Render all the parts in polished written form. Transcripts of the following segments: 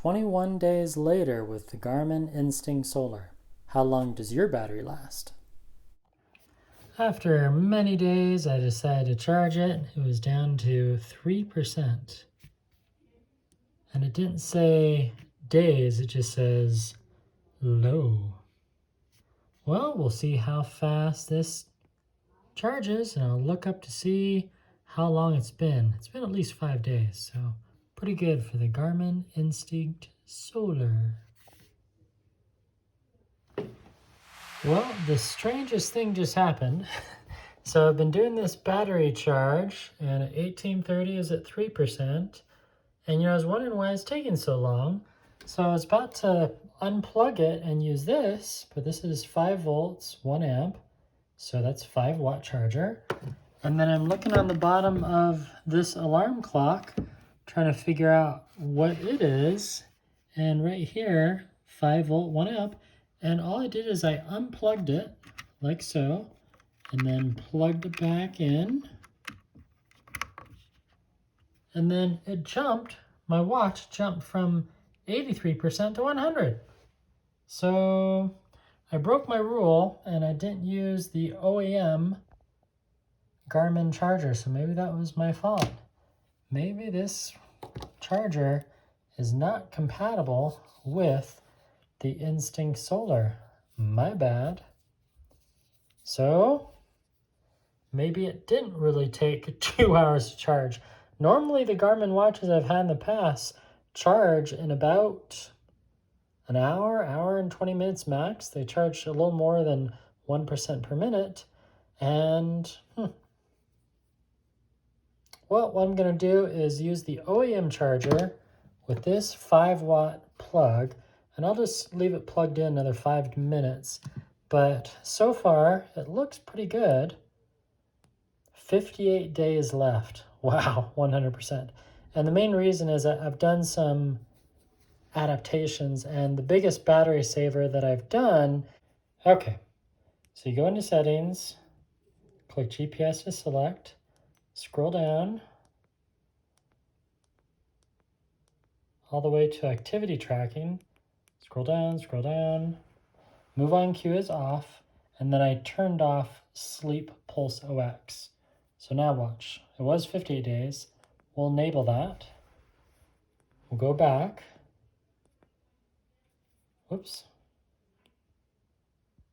21 days later with the Garmin Instinct Solar. How long does your battery last? After many days, I decided to charge it. It was down to 3%. And it didn't say days, it just says low. Well, we'll see how fast this charges, and I'll look up to see how long it's been. It's been at least 5 days, so pretty good for the Garmin Instinct Solar. Well, the strangest thing just happened. So I've been doing this battery charge, and at 18:30 is at 3%. And I was wondering why it's taking so long. So I was about to unplug it and use this, but this is 5 volts, 1 amp. So that's 5-watt charger. And then I'm looking on the bottom of this alarm clock, trying to figure out what it is. And right here, 5 volt, 1 amp. And all I did is I unplugged it like so, and then plugged it back in. And then it jumped, my watch jumped from 83% to 100. So I broke my rule and I didn't use the OEM Garmin charger, so maybe that was my fault. Maybe this charger is not compatible with the Instinct Solar. My bad. So maybe it didn't really take 2 hours to charge. Normally the Garmin watches I've had in the past charge in about an hour, hour and 20 minutes max. They charge a little more than 1% per minute. And well, what I'm going to do is use the OEM charger with this 5-watt plug, and I'll just leave it plugged in another 5 minutes. But so far, it looks pretty good. 58 days left. Wow, 100%. And the main reason is that I've done some adaptations, and the biggest battery saver that I've done, okay, so you go into settings, click GPS to select, scroll down, all the way to activity tracking, scroll down, move on cue is off, and then I turned off Sleep Pulse OX. So now watch, it was 58 days. We'll enable that. We'll go back. Whoops.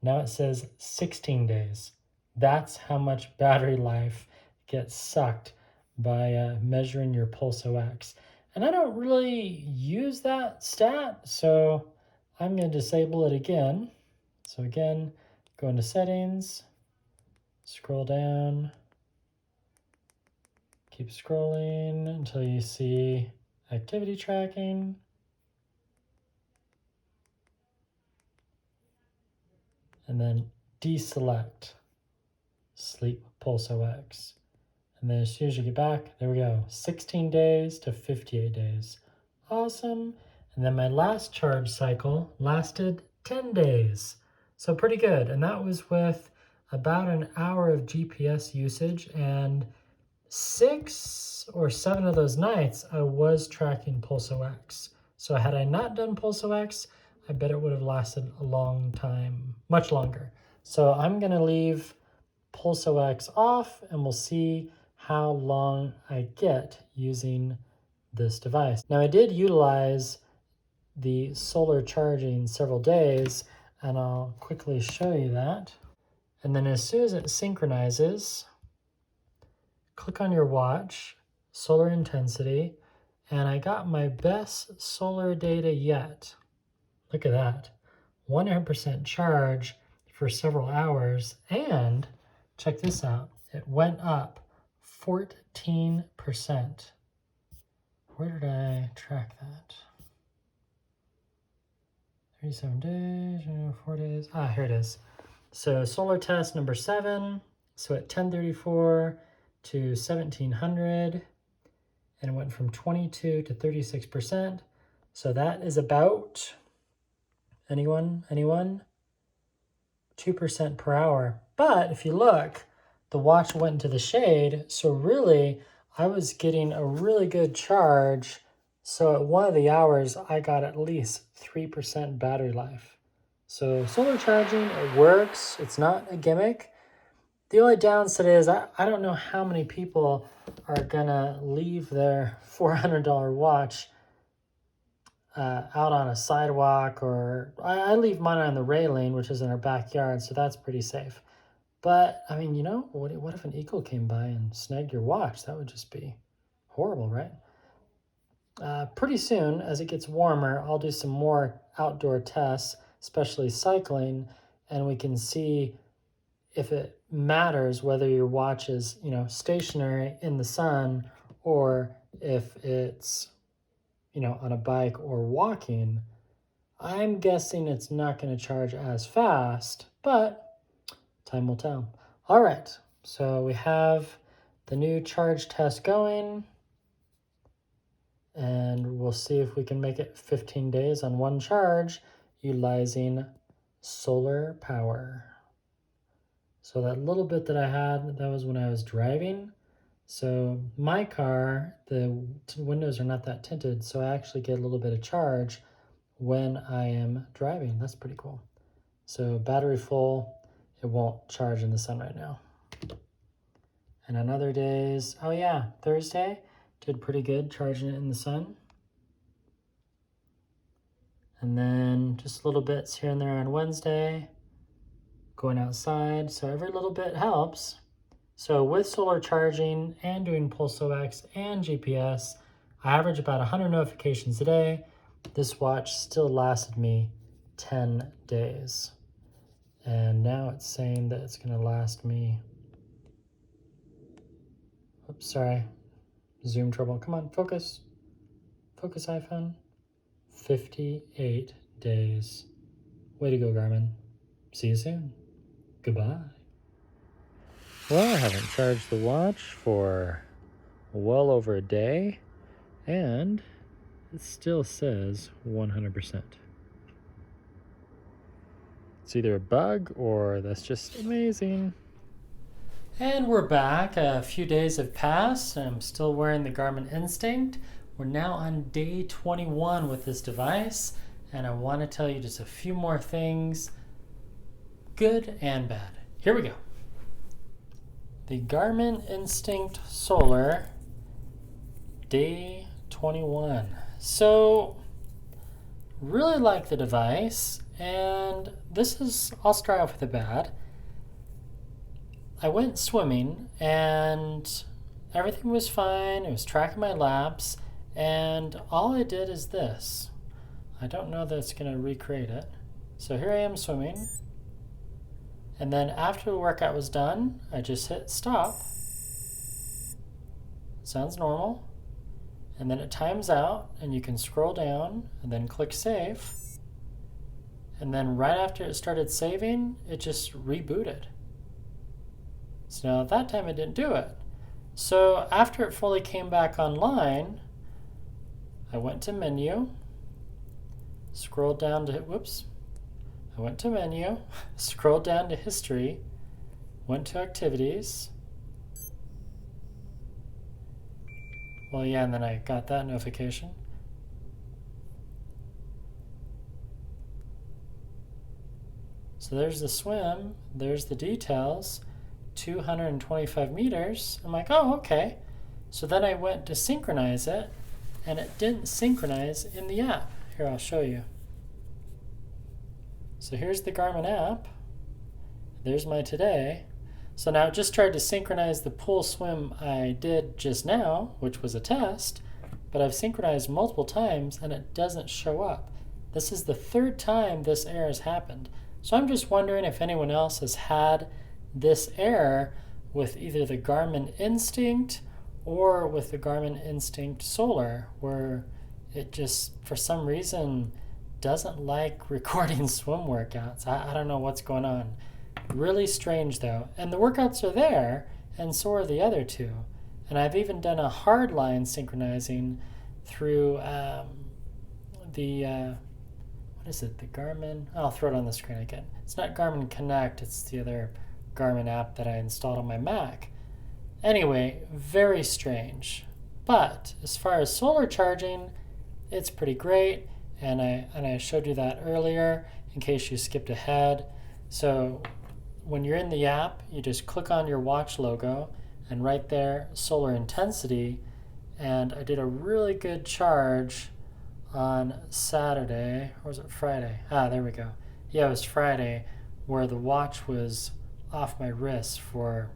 Now it says 16 days. That's how much battery life gets sucked by measuring your Pulse OX. And I don't really use that stat, so I'm going to disable it again. So again, go into settings, scroll down, keep scrolling until you see activity tracking. And then deselect Sleep Pulse OX. And then as soon as you get back, there we go, 16 days to 58 days. Awesome. And then my last charge cycle lasted 10 days. So pretty good. And that was with about an hour of GPS usage, and 6 or 7 of those nights I was tracking Pulse OX. So had I not done Pulse OX, I bet it would have lasted a long time, much longer. So I'm going to leave Pulse OX off, and we'll see how long I get using this device. Now I did utilize the solar charging several days, and I'll quickly show you that. And then as soon as it synchronizes, click on your watch, solar intensity, and I got my best solar data yet. Look at that, 100% charge for several hours, and check this out, it went up 14%. Where did I track that? 37 days, 4 days, here it is. So solar test number 7, so at 1034 to 1700, and it went from 22 to 36%. So that is about, anyone? 2% per hour. But if you look, the watch went into the shade, so really I was getting a really good charge So at one of the hours, I got at least 3% battery life. So solar charging, it works. It's not a gimmick. The only downside is I don't know how many people are gonna leave their $400 watch out on a sidewalk, or I leave mine on the railing, which is in our backyard, so that's pretty safe. But I mean, what if an eagle came by and snagged your watch? That would just be horrible, right? Pretty soon, as it gets warmer, I'll do some more outdoor tests, especially cycling, and we can see if it matters whether your watch is, stationary in the sun or if it's, on a bike or walking. I'm guessing it's not going to charge as fast, but time will tell. All right, so we have the new charge test going, and we'll see if we can make it 15 days on one charge utilizing solar power. So that little bit that I had, that was when I was driving. So my car, the windows are not that tinted, so I actually get a little bit of charge when I am driving. That's pretty cool. So battery full, it won't charge in the sun right now. And on other days, oh yeah, Thursday, did pretty good charging it in the sun. And then just little bits here and there on Wednesday, going outside. So every little bit helps. So with solar charging and doing PulseOx and GPS, I average about 100 notifications a day. This watch still lasted me 10 days. And now it's saying that it's going to last me, oops, sorry, zoom trouble. Come on, focus. Focus, iPhone. 58 days. Way to go, Garmin. See you soon. Goodbye. Well, I haven't charged the watch for well over a day, and it still says 100%. It's either a bug or that's just amazing. And we're back. A few days have passed. I'm still wearing the Garmin Instinct. We're now on day 21 with this device, and I want to tell you just a few more things, good and bad. Here we go. The Garmin Instinct Solar, day 21. So, really like the device, and I'll start off with the bad. I went swimming, and everything was fine. It was tracking my laps, and all I did is this. I don't know that it's going to recreate it. So here I am swimming. And then after the workout was done, I just hit stop. Sounds normal. And then it times out, and you can scroll down and then click save. And then right after it started saving, it just rebooted. So now at that time it didn't do it. So after it fully came back online, I went to menu, scrolled down to, I went to menu, scrolled down to history, went to activities. Well, yeah, and then I got that notification. So there's the swim, there's the details, 225 meters. I'm like, oh, okay. So then I went to synchronize it, and it didn't synchronize in the app. Here, I'll show you. So here's the Garmin app. There's my today. So now it just tried to synchronize the pool swim I did just now, which was a test, but I've synchronized multiple times and it doesn't show up. This is the third time this error has happened. So I'm just wondering if anyone else has had this error with either the Garmin Instinct or with the Garmin Instinct Solar, where it just, for some reason, doesn't like recording swim workouts. I don't know what's going on. Really strange though. And the workouts are there, and so are the other two. And I've even done a hard line synchronizing through what is it, the Garmin? I'll throw it on the screen again. It's not Garmin Connect, it's the other Garmin app that I installed on my Mac. Anyway, very strange. But as far as solar charging, it's pretty great. And I showed you that earlier in case you skipped ahead. So when you're in the app, you just click on your watch logo and right there, solar intensity. And I did a really good charge on Saturday, or was it Friday? There we go. Yeah, it was Friday, where the watch was off my wrist for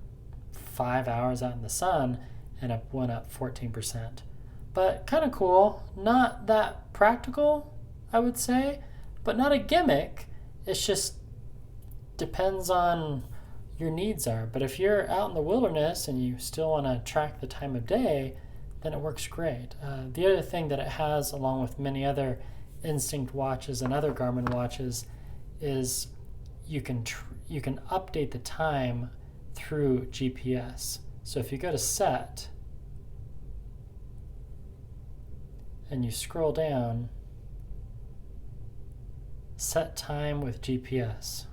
5 hours out in the sun, and it went up 14%. But kind of cool. Not that practical, I would say, but not a gimmick. It's just depends on your needs are. But if you're out in the wilderness and you still want to track the time of day, then it works great. The other thing that it has, along with many other Instinct watches and other Garmin watches, is you can update the time through GPS. So if you go to set and you scroll down, set time with GPS.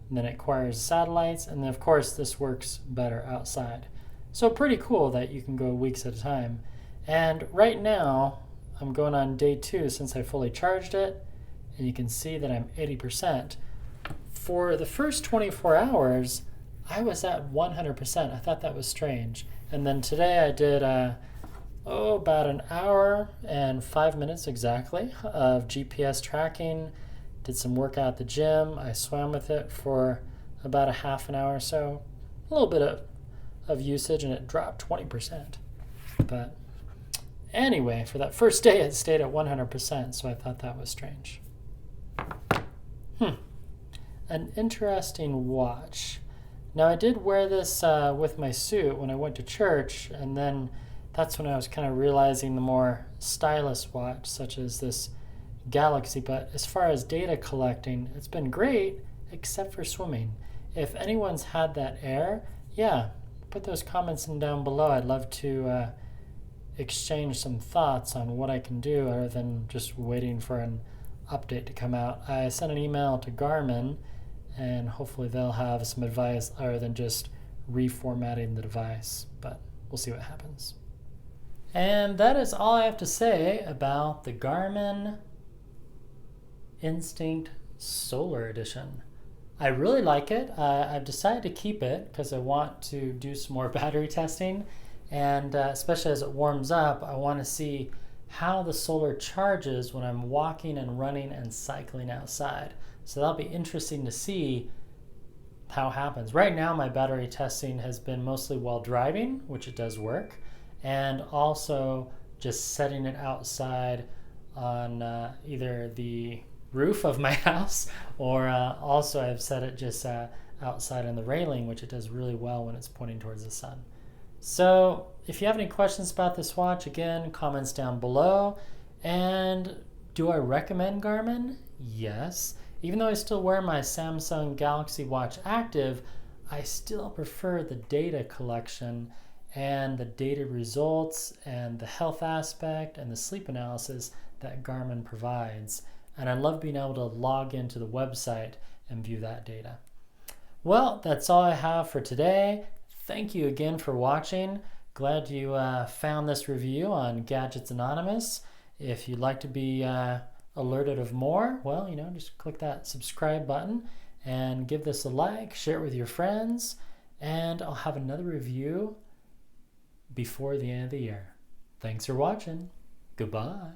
And then it acquires satellites, and then of course this works better outside. So pretty cool that you can go weeks at a time. And right now, I'm going on day 2 since I fully charged it, and you can see that I'm 80%. For the first 24 hours, I was at 100%. I thought that was strange. And then today I did about an hour and 5 minutes exactly of GPS tracking, did some workout at the gym. I swam with it for about a half an hour or so, a little bit of usage, and it dropped 20%. But anyway, for that first day, it stayed at 100%, so I thought that was strange. An interesting watch. Now, I did wear this with my suit when I went to church, and then that's when I was kind of realizing the more stylish watch, such as this Galaxy. But as far as data collecting, it's been great, except for swimming. If anyone's had that Air, yeah, put those comments in down below. I'd love to exchange some thoughts on what I can do other than just waiting for an update to come out. I sent an email to Garmin, and hopefully they'll have some advice other than just reformatting the device, but we'll see what happens. And that is all I have to say about the Garmin Instinct Solar Edition. I really like it. I've decided to keep it because I want to do some more battery testing, and especially as it warms up, I want to see how the solar charges when I'm walking and running and cycling outside. So that'll be interesting to see how it happens. Right now, my battery testing has been mostly while driving, which it does work, and also just setting it outside on either the roof of my house, or also I've set it just outside on the railing, which it does really well when it's pointing towards the sun. So if you have any questions about this watch, again, comments down below. And do I recommend Garmin? Yes. Even though I still wear my Samsung Galaxy Watch Active, I still prefer the data collection and the data results and the health aspect and the sleep analysis that Garmin provides. And I love being able to log into the website and view that data. Well, that's all I have for today. Thank you again for watching. Glad you found this review on Gadgets Anonymous. If you'd like to be alerted of more, well, just click that subscribe button and give this a like, share it with your friends, and I'll have another review before the end of the year. Thanks for watching. Goodbye.